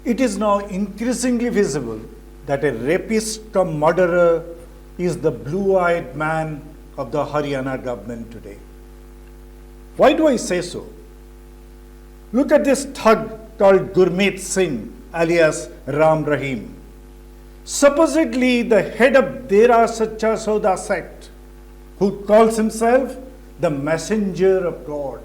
It is now increasingly visible that a rapist cum murderer is the blue-eyed man of the Haryana government today. Why do I say so? Look at this thug called Gurmeet Singh, alias Rahim. Supposedly the head of Dera Sacha Sauda sect, who calls himself the messenger of God.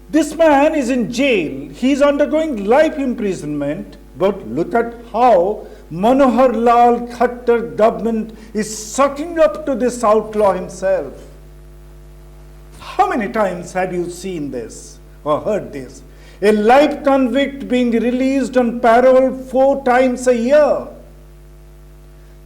This man is in jail. He is undergoing life imprisonment. But look at how Manohar Lal Khattar government is sucking up to this outlaw himself. How many times have you seen this or heard this? A life convict being released on parole 4 times a year.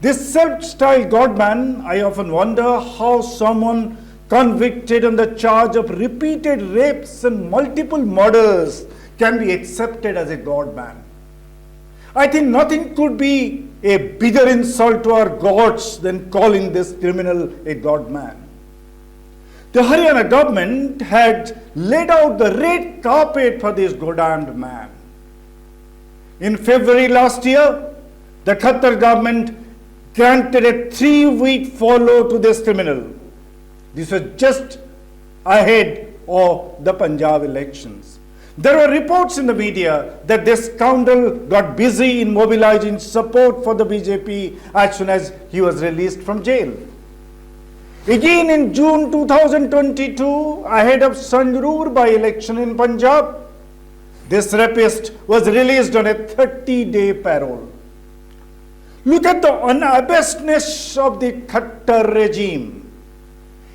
This self-styled godman, I often wonder how someone convicted on the charge of repeated rapes and multiple murders can be accepted as a godman. I think nothing could be a bigger insult to our gods than calling this criminal a godman. The Haryana government had laid out the red carpet for this godamned man. In February last year, the Khattar government granted a 3-week follow to this criminal. This was just ahead of the Punjab elections. There were reports in the media that this scoundrel got busy in mobilizing support for the BJP as soon as he was released from jail. Again in June 2022, ahead of Sangrur by-election in Punjab, this rapist was released on a 30-day parole. Look at the unabashedness of the Khattar regime.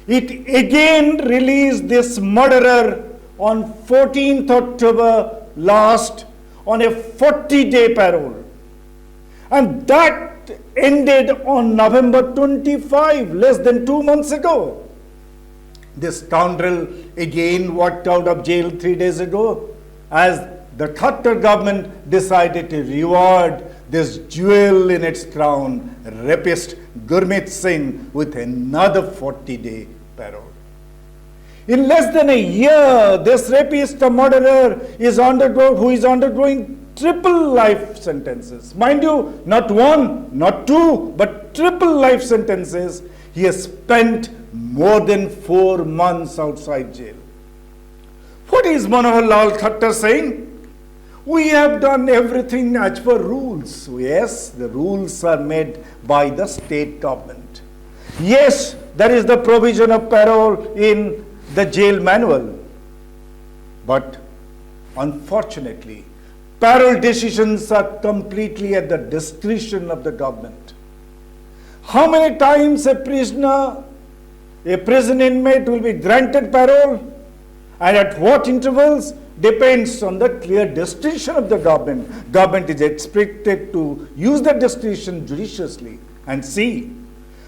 It again released this murderer on 14th October last on a 40-day parole. And that ended on November 25, less than 2 months ago. This scoundrel again walked out of jail 3 days ago as the Khattar government decided to reward this jewel in its crown, rapist Gurmeet Singh, with another 40-day parole. In less than a year, this rapist, a murderer, who is undergoing triple life sentences. Mind you, not 1, not 2, but triple life sentences. He has spent more than 4 months outside jail. What is Manohar Lal Khattar saying? We have done everything as per rules. Yes, the rules are made by the state government. Yes, there is the provision of parole in the jail manual. But unfortunately, parole decisions are completely at the discretion of the government. How many times a prison inmate will be granted parole and at what intervals depends on the clear discretion of the government. Government is expected to use that discretion judiciously and see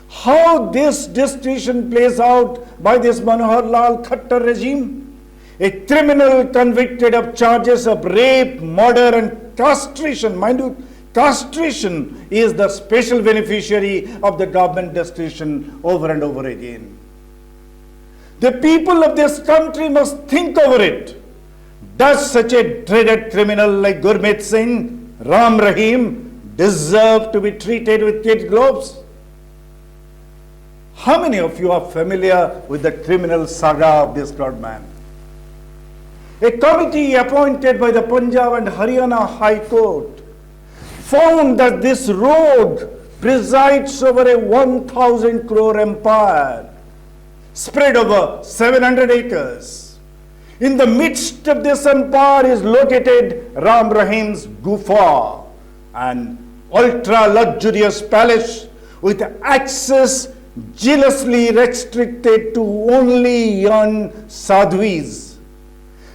how this discretion plays out by this Manohar Lal Khattar regime. A criminal convicted of charges of rape, murder and castration. Mind you, castration is the special beneficiary of the government discretion over and over again. The people of this country must think over it. Does such a dreaded criminal like Gurmeet Singh, Rahim, deserve to be treated with kid gloves? How many of you are familiar with the criminal saga of this godman? A committee appointed by the Punjab and Haryana High Court found that this rogue presides over a 1,000 crore empire spread over 700 acres. In the midst of this empire is located Rahim's Gufa, an ultra-luxurious palace with access jealously restricted to only young sadhus.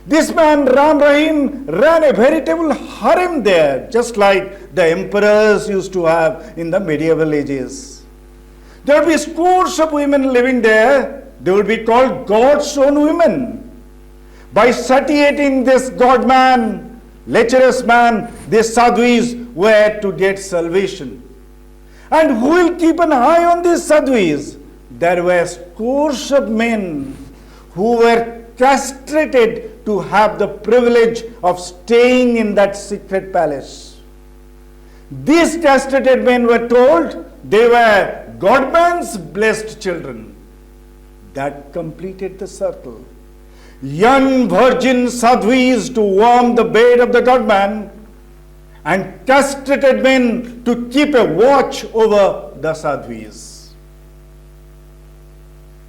This man Rahim ran a veritable harem there, just like the emperors used to have in the medieval ages. There would be scores of women living there. They would be called God's own women. By satiating this godman, lecherous man, these sadhus were to get salvation. And who will keep an eye on these sadhus? There were scores of men who were castrated to have the privilege of staying in that secret palace. These castrated men were told they were Godman's blessed children. That completed the circle. Young virgin sadhvis to warm the bed of the Godman, and castrated men to keep a watch over the sadhvis.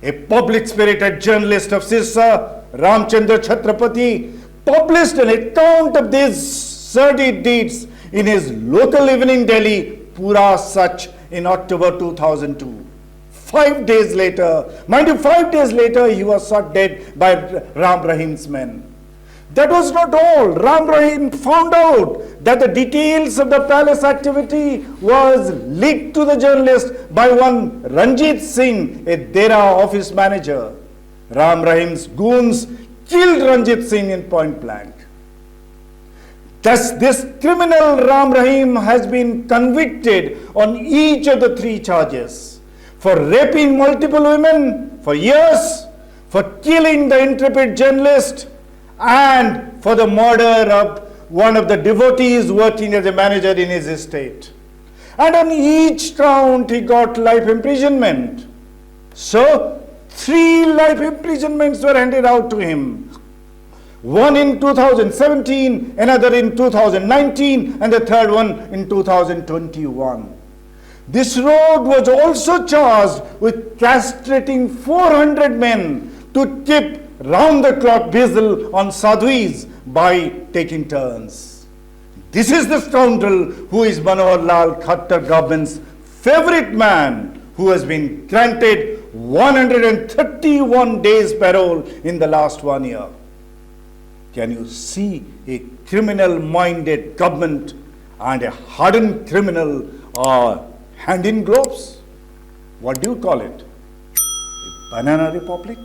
A public-spirited journalist of Sirsa, Ramchandra Chhatrapati, published an account of these sordid deeds in his local evening daily, Pura Sach, in October 2002. 5 days later, mind you, 5 days later, he was shot dead by Rahim's men. That was not all. Rahim found out that the details of the palace activity was leaked to the journalist by one Ranjit Singh, a Dera office manager. Rahim's goons killed Ranjit Singh in point blank. Thus, this criminal Rahim has been convicted on each of the 3 charges: for raping multiple women for years, for killing the intrepid journalist, and for the murder of one of the devotees working as a manager in his estate. And on each count he got life imprisonment. So 3 life imprisonments were handed out to him. One in 2017, another in 2019, and the third one in 2021. This rogue was also charged with castrating 400 men to keep round-the-clock vigil on sadhvis by taking turns. This is the scoundrel who is Manohar Lal Khattar government's favorite man, who has been granted 131 days parole in the last 1 year. Can you see a criminal-minded government and a hardened criminal hand in gloves? What do you call it? A banana republic?